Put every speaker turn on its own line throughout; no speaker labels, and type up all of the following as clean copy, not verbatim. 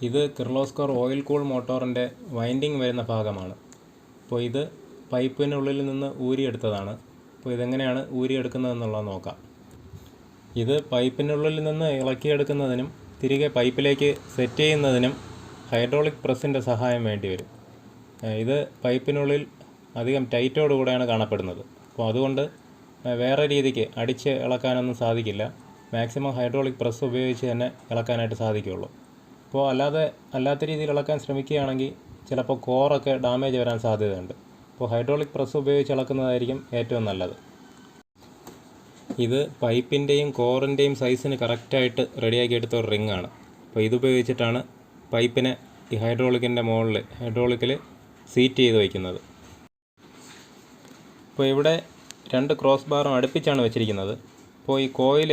ഇത് Kirloskar oil cool മോട്ടോറിൻ്റെ winding വരുന്ന ഭാഗമാണ്. അപ്പോൾ ഇത് പൈപ്പിനുള്ളിൽ നിന്ന് ഊരിയെടുത്തതാണ്. അപ്പോൾ ഇതെങ്ങനെയാണ് ഊരിയെടുക്കുന്നതെന്നുള്ളത് നോക്കാം. ഇത് പൈപ്പിനുള്ളിൽ നിന്ന് ഇളക്കിയെടുക്കുന്നതിനും തിരികെ പൈപ്പിലേക്ക് സെറ്റ് ചെയ്യുന്നതിനും ഹൈഡ്രോളിക് പ്രസ്സിൻ്റെ സഹായം വേണ്ടി വരും. ഇത് പൈപ്പിനുള്ളിൽ അധികം ടൈറ്റോടുകൂടെയാണ് കാണപ്പെടുന്നത്. അപ്പോൾ അതുകൊണ്ട് വേറെ രീതിക്ക് അടിച്ച് ഇളക്കാനൊന്നും സാധിക്കില്ല. മാക്സിമം ഹൈഡ്രോളിക് പ്രസ് ഉപയോഗിച്ച് തന്നെ ഇളക്കാനായിട്ട് സാധിക്കുകയുള്ളൂ. അപ്പോൾ അല്ലാത്ത രീതിയിൽ ഇളക്കാൻ ശ്രമിക്കുകയാണെങ്കിൽ ചിലപ്പോൾ കോറൊക്കെ ഡാമേജ് വരാൻ സാധ്യതയുണ്ട്. അപ്പോൾ ഹൈഡ്രോളിക് പ്രസ് ഉപയോഗിച്ച് ഇളക്കുന്നതായിരിക്കും ഏറ്റവും നല്ലത്. ഇത് പൈപ്പിൻ്റെയും കോറിൻ്റെയും സൈസിന് കറക്റ്റായിട്ട് റെഡിയാക്കി എടുത്ത ഒരു റിങ്ങാണ്. അപ്പോൾ ഇതുപയോഗിച്ചിട്ടാണ് പൈപ്പിനെ ഈ ഹൈഡ്രോളിക്കിൽ സീറ്റ് ചെയ്ത് വയ്ക്കുന്നത്. അപ്പോൾ ഇവിടെ 2 ക്രോസ് ബാറും അടുപ്പിച്ചാണ് വെച്ചിരിക്കുന്നത്. അപ്പോൾ ഈ കോയിൽ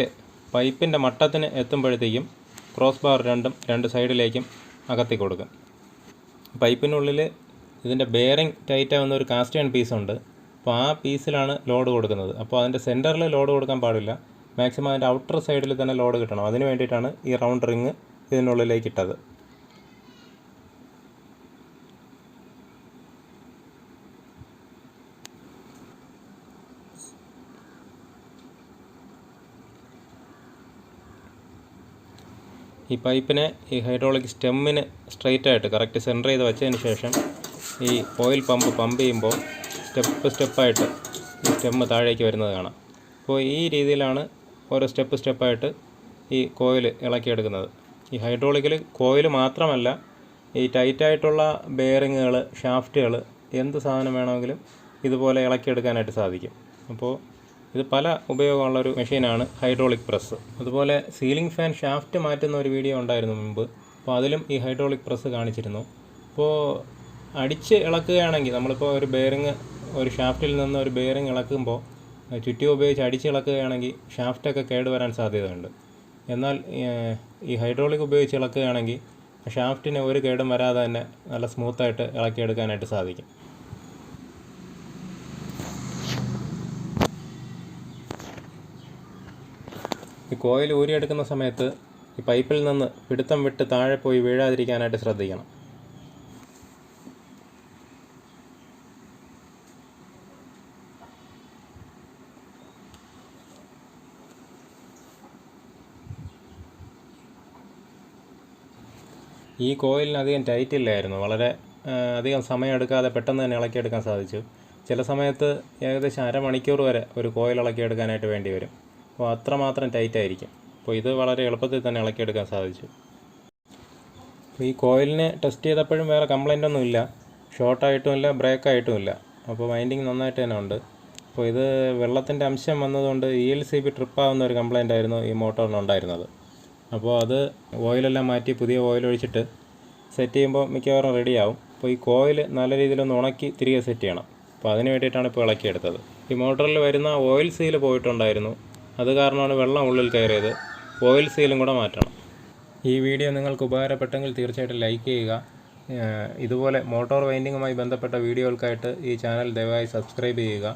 പൈപ്പിൻ്റെ മട്ടത്തിന് എത്തുമ്പോഴത്തേക്കും ക്രോസ് ബാർ രണ്ടും 2 സൈഡിലേക്കും അകത്തി കൊടുക്കും. പൈപ്പിനുള്ളിൽ ഇതിൻ്റെ ബെയറിംഗ് ടൈറ്റാവുന്ന ഒരു കാസ്റ്റ് അയൺ പീസുണ്ട്. അപ്പോൾ ആ പീസിലാണ് ലോഡ് കൊടുക്കുന്നത്. അപ്പോൾ അതിൻ്റെ സെൻറ്ററിൽ ലോഡ് കൊടുക്കാൻ പാടില്ല. മാക്സിമം അതിൻ്റെ ഔട്ടർ സൈഡിൽ തന്നെ ലോഡ് കിട്ടണം. അതിന് വേണ്ടിയിട്ടാണ് ഈ റൗണ്ട് റിങ് ഇതിനുള്ളിലേക്ക് ഇട്ടത്. ഈ പൈപ്പിനെ ഈ ഹൈഡ്രോളിക് സ്റ്റെമ്മിന് സ്ട്രെയിറ്റായിട്ട് കറക്റ്റ് സെൻറ്റർ ചെയ്ത് വെച്ചതിന് ശേഷം ഈ ഓയിൽ പമ്പ് ചെയ്യുമ്പോൾ സ്റ്റെപ്പായിട്ട് ഈ സ്റ്റെമ്മ് താഴേക്ക് വരുന്നത് കാണാം. അപ്പോൾ ഈ രീതിയിലാണ് ഓരോ സ്റ്റെപ്പായിട്ട് ഈ കോയിൽ ഇളക്കിയെടുക്കുന്നത്. ഈ ഹൈഡ്രോളിക്കിൽ കോയിൽ മാത്രമല്ല, ഈ ടൈറ്റായിട്ടുള്ള ബെയറിങ്ങുകൾ, ഷാഫ്റ്റുകൾ, എന്ത് സാധനം വേണമെങ്കിലും ഇതുപോലെ ഇളക്കിയെടുക്കാനായിട്ട് സാധിക്കും. അപ്പോൾ ഇത് പല ഉപയോഗമുള്ളൊരു മെഷീനാണ് ഹൈഡ്രോളിക് പ്രസ്. അതുപോലെ സീലിംഗ് ഫാൻ ഷാഫ്റ്റ് മാറ്റുന്ന ഒരു വീഡിയോ ഉണ്ടായിരുന്നു മുമ്പ്. അപ്പോൾ അതിലും ഈ ഹൈഡ്രോളിക് പ്രസ് കാണിച്ചിരുന്നു. അപ്പോൾ അടിച്ച് ഇളക്കുകയാണെങ്കിൽ നമ്മളിപ്പോൾ ഒരു ഷാഫ്റ്റിൽ നിന്ന് ഒരു ബെയറിങ് ഇളക്കുമ്പോൾ ചുറ്റിക ഉപയോഗിച്ച് അടിച്ച് ഇളക്കുകയാണെങ്കിൽ ഷാഫ്റ്റൊക്കെ കേടുവരാൻ സാധ്യതയുണ്ട്. എന്നാൽ ഈ ഹൈഡ്രോളിക് ഉപയോഗിച്ച് ഇളക്കുകയാണെങ്കിൽ ഷാഫ്റ്റിന് ഒരു കേടും വരാതെ തന്നെ നല്ല സ്മൂത്തായിട്ട് ഇളക്കിയെടുക്കാനായിട്ട് സാധിക്കും. ഈ കോയിൽ ഊരിയെടുക്കുന്ന സമയത്ത് ഈ പൈപ്പിൽ നിന്ന് പിടുത്തം വിട്ട് താഴെ പോയി വീഴാതിരിക്കാനായിട്ട് ശ്രദ്ധിക്കണം. ഈ കോയിലിന് അധികം ടൈറ്റ് ഇല്ലായിരുന്നു. വളരെ അധികം സമയമെടുക്കാതെ പെട്ടെന്ന് തന്നെ ഇളക്കിയെടുക്കാൻ സാധിച്ചു. ചില സമയത്ത് ഏകദേശം അരമണിക്കൂർ വരെ ഒരു കോയിൽ ഇളക്കിയെടുക്കാനായിട്ട് വേണ്ടി വരും. അപ്പോൾ അത്രമാത്രം ടൈറ്റായിരിക്കും. അപ്പോൾ ഇത് വളരെ എളുപ്പത്തിൽ തന്നെ ഇളക്കിയെടുക്കാൻ സാധിച്ചു. അപ്പോൾ ഈ കോയിലിനെ ടെസ്റ്റ് ചെയ്തപ്പോഴും വേറെ കംപ്ലൈൻ്റ് ഒന്നുമില്ല. ഷോർട്ടായിട്ടുമില്ല, ബ്രേക്കായിട്ടുമില്ല. അപ്പോൾ വൈൻഡിങ് നന്നായിട്ട് തന്നെ ഉണ്ട്. അപ്പോൾ ഇത് വെള്ളത്തിൻ്റെ അംശം വന്നതുകൊണ്ട് ELCB ട്രിപ്പാവുന്ന ഒരു കംപ്ലൈൻ്റ് ആയിരുന്നു ഈ മോട്ടോറിനുണ്ടായിരുന്നത്. അപ്പോൾ അത് ഓയിലെല്ലാം മാറ്റി പുതിയ ഓയിൽ ഒഴിച്ചിട്ട് സെറ്റ് ചെയ്യുമ്പോൾ മിക്കവാറും റെഡിയാവും. അപ്പോൾ ഈ കോയിൽ നല്ല രീതിയിലൊന്ന് ഉണക്കി തിരികെ സെറ്റ് ചെയ്യണം. അപ്പോൾ അതിന് വേണ്ടിയിട്ടാണ് ഇപ്പോൾ ഇളക്കിയെടുത്തത്. ഈ മോട്ടറിൽ വരുന്ന ഓയിൽ സീൽ പോയിട്ടുണ്ടായിരുന്നു. അത് കാരണമാണ് വെള്ളം ഉള്ളിൽ കയറിയത്. ഓയിൽ സീലും കൂടെ മാറ്റണം. ഈ വീഡിയോ നിങ്ങൾക്ക് ഉപകാരപ്പെട്ടെങ്കിൽ തീർച്ചയായിട്ടും ലൈക്ക് ചെയ്യുക. ഇതുപോലെ മോട്ടോർ വൈൻഡിങ്ങുമായി ബന്ധപ്പെട്ട വീഡിയോകൾക്കായിട്ട് ഈ ചാനൽ ദയവായി സബ്സ്ക്രൈബ് ചെയ്യുക.